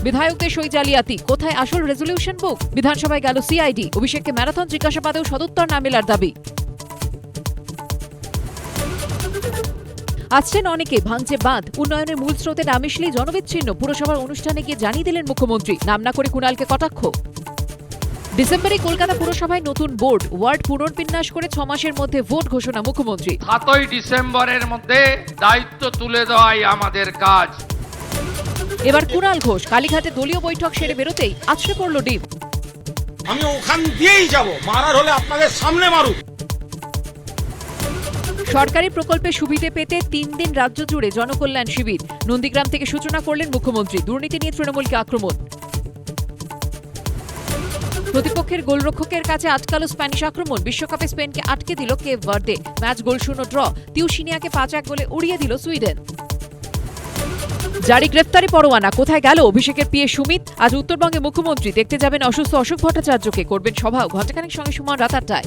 বিধায়কদের সই জালিয়াতি, কোথায় আসল রেজলিউশন বুক? বিধানসভায় গেল সিআইডি, অভিষেককে ম্যারাথন জিজ্ঞাসাবাদেও সদুত্তর না মেলার দাবি। আসছেন অনেকে, ভাঙছে বাঁধ, উন্নয়নের মূল স্রোতে না মিশলেই জনবিচ্ছিন্ন, পুরসভার অনুষ্ঠানে গিয়ে জানিয়ে দিলেন মুখ্যমন্ত্রী, নাম না করে কুণালকে কটাক্ষ। ডিসেম্বরে কলকাতা পুরসভায় নতুন বোর্ড, ওয়ার্ড পুনর্বিন্যাস করে 6 মাসের মধ্যে ভোট ঘোষণা মুখ্যমন্ত্রী। 7ই ডিসেম্বরের মধ্যে দায়িত্ব তুলে দেওয়াই আমাদের কাজ। এবার কুণাল ঘোষ কালীঘাটে দলীয় বৈঠক সেরে বেরোতেই আছড়ে পড়ল ডিম। আমি ওখান দিয়েই যাব, মারার হলে আপনাদের সামনে মারুক। সরকারি প্রকল্পের সুবিধে পেতে 3 দিন রাজ্য জুড়ে জনকল্যাণ শিবির, নন্দীগ্রাম থেকে সূচনা করলেন মুখ্যমন্ত্রী, দুর্নীতি নিয়ে তৃণমূলকে আক্রমণ। প্রতিপক্ষের গোলরক্ষকের কাছে আটকালো স্প্যানিশ আক্রমণ, বিশ্বকাপে স্পেনকে আটকে দিল কেপ ভার্দে, ম্যাচ গোলশূন্য ড্র, তিউশিনিয়াকে 5-1 গোলে উড়িয়ে দিল সুইডেন। জারি গ্রেফতারি পরোয়ানা, কোথায় গেল অভিষেকের পিএ সুমিত? আজ উত্তরবঙ্গে মুখ্যমন্ত্রী দেখতে যাবেন অসুস্থ অশোক ভট্টাচার্যকে, করবেন সভাও, ঘণ্টাখানেক সঙ্গে সুমন রাত 8টায়।